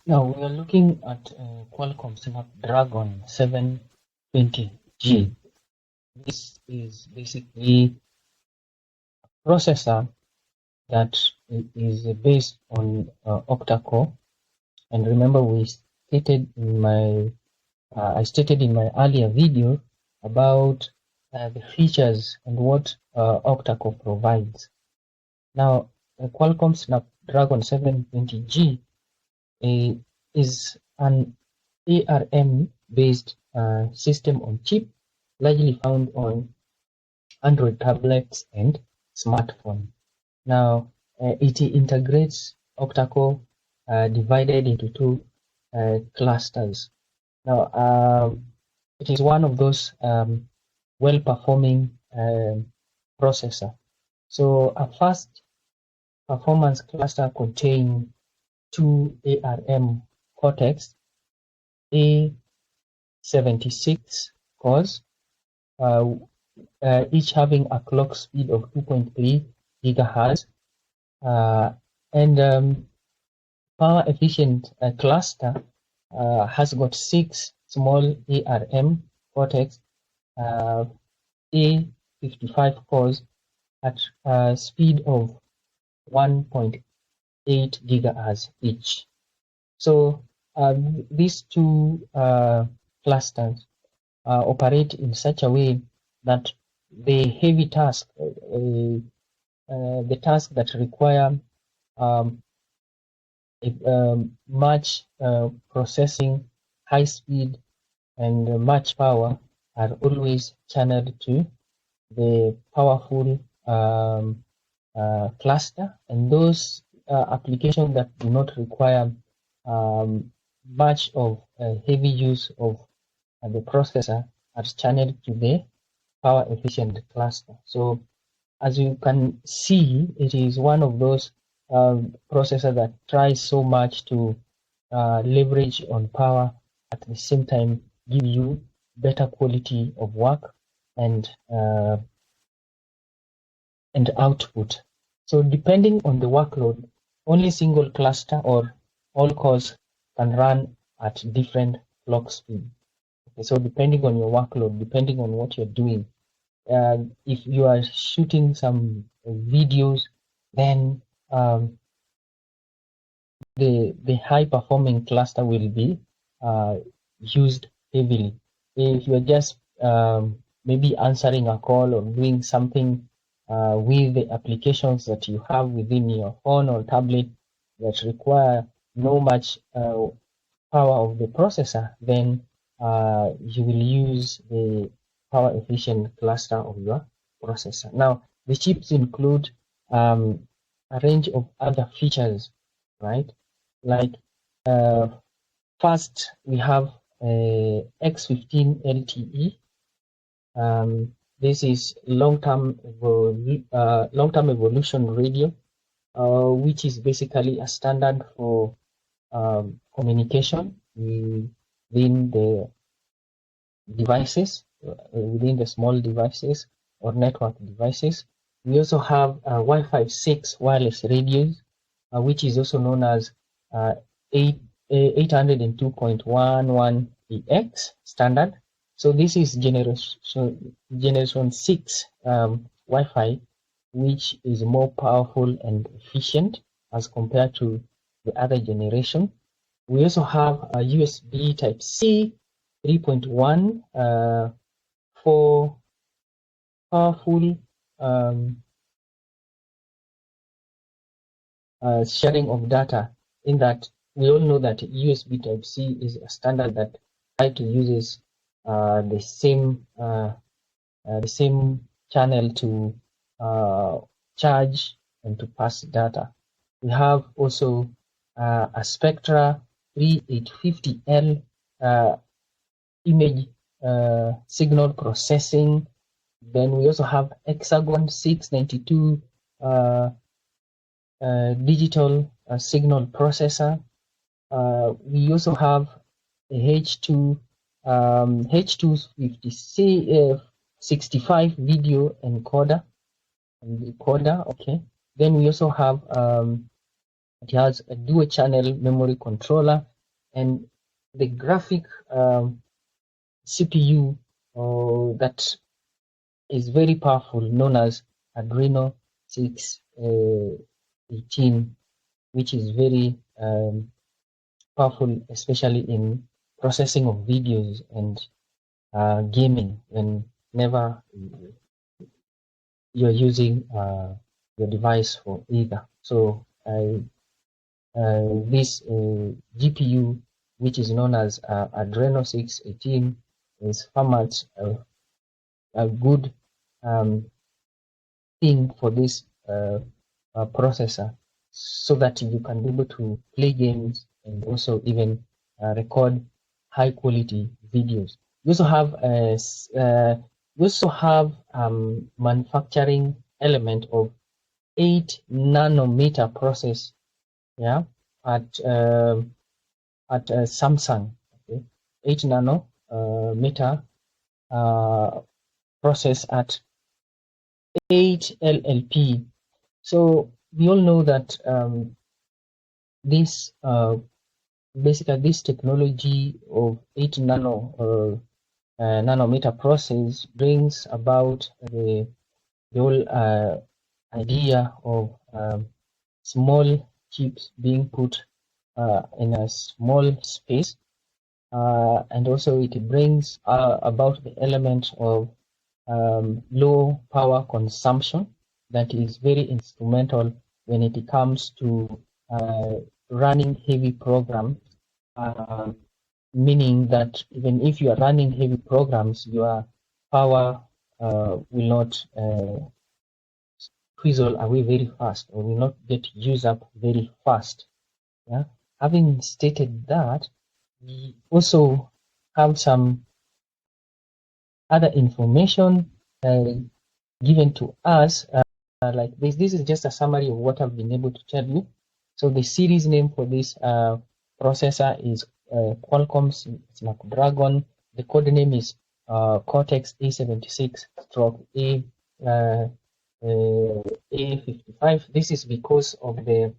Now we are looking at Qualcomm Snapdragon 720G. This is basically a processor that is based on octa-core. And remember, I stated in my earlier video about the features and what octa-core provides. Now, Qualcomm Snapdragon 720G is an ARM-based system on chip, largely found on Android tablets and smartphones. Now, it integrates octa-core divided into two clusters. Now, it is one of those well-performing processor. So a fast performance cluster contains two ARM Cortex A76 cores, each having a clock speed of 2.3 gigahertz, and power efficient cluster has got 6 small ARM Cortex A55 cores at a speed of 1.8 gigahertz each. So these two clusters operate in such a way that the heavy task, the task that require much processing, high speed, and much power are always channeled to the powerful cluster, and those applications that do not require much of heavy use of the processor are channeled to the power efficient cluster. So as you can see, it is one of those processor that tries so much to leverage on power, at the same time give you better quality of work and output. So depending on the workload, only single cluster or all cores can run at different clock speed. Okay, so depending on your workload, depending on what you're doing, if you are shooting some videos, then the high performing cluster will be used heavily. If you're just maybe answering a call or doing something with the applications that you have within your phone or tablet that require no much power of the processor, then you will use the power efficient cluster of your processor. Now, the chips include a range of other features, right? Like first, we have X15 LTE. This is long-term evolution radio, which is basically a standard for communication within the devices, within the small devices or network devices. We also have Wi-Fi 6 wireless radios, which is also known as 802.11ex standard. So this is generation 6 Wi-Fi, which is more powerful and efficient as compared to the other generation. We also have a USB Type-C 3.1 for powerful sharing of data, in that we all know that USB Type-C is a standard that tries to uses the same channel to charge and to pass data. We have also a Spectra 3850L image signal processing. Then we also have Hexagon 692 digital signal processor. We also have a H265 video encoder and decoder. Okay. Then we also have it has a dual channel memory controller and the graphic CPU that is very powerful, known as Adreno 618, which is very powerful, especially in processing of videos and gaming whenever you're using your device for either. So this GPU, which is known as Adreno 618, is far much a good thing for this processor, so that you can be able to play games and also even record high quality videos. You also have manufacturing element of 8 nanometer process, yeah, at Samsung. Okay, 8 nanometer process at 8 LLP. So we all know that this basically this technology of 8 nanometer process brings about the whole idea of small chips being put in a small space, and also it brings about the element of low power consumption that is very instrumental when it comes to running heavy programs, meaning that even if you are running heavy programs, your power will not fizzle away very fast, or will not get used up very fast. Yeah. Having stated that, we also have some other information given to us like this. This is just a summary of what I've been able to tell you. So the series name for this processor is Qualcomm's Snapdragon. The code name is Cortex A76 stroke A55. This is because of the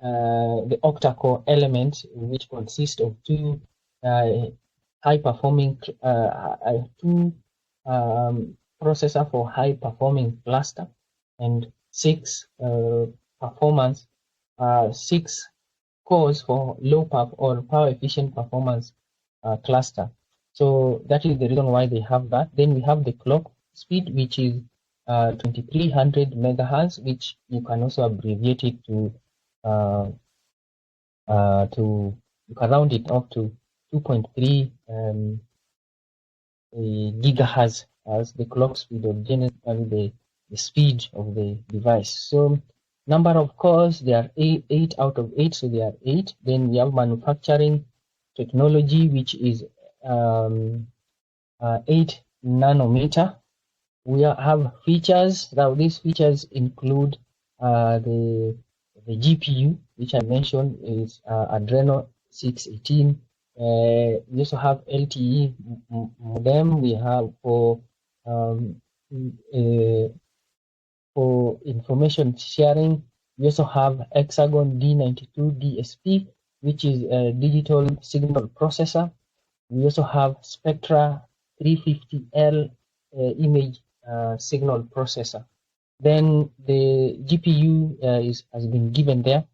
octa-core element, which consists of two high-performing processor for high-performing cluster, and six cores for low power or power-efficient performance cluster. So that is the reason why they have that. Then we have the clock speed, which is 2300 megahertz, which you can also abbreviate it to you can round it up to 2.3 gigahertz as the clock speed of the speed of the device. So number of cores, they are 8 out of 8, so they are 8. Then we have manufacturing technology, which is 8 nanometer. We have features. Now these features include the GPU, which I mentioned is Adreno 618. We also have LTE modem. We have for information sharing. We also have Hexagon D92 DSP, which is a digital signal processor. We also have Spectra 350L image signal processor. Then the GPU has been given there.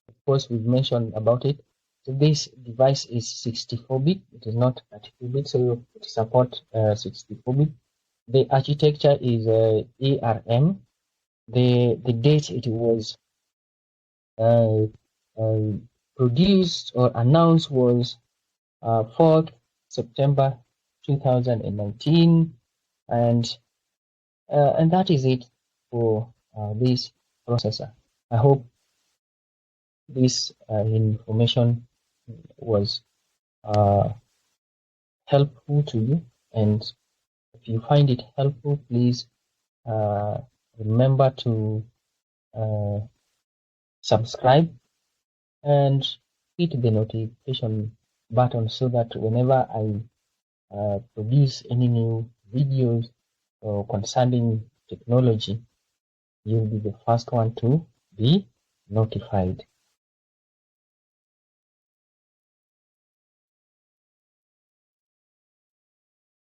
Of course, we've mentioned about it. So this device is 64-bit. It is not 32-bit, so it supports 64-bit. The architecture is ARM. The date it was produced or announced was 4th September 2019, and that is it for this processor. I hope this information was helpful to you, and if you find it helpful, please remember to subscribe and hit the notification button, so that whenever I produce any new videos concerning technology, you'll be the first one to be notified.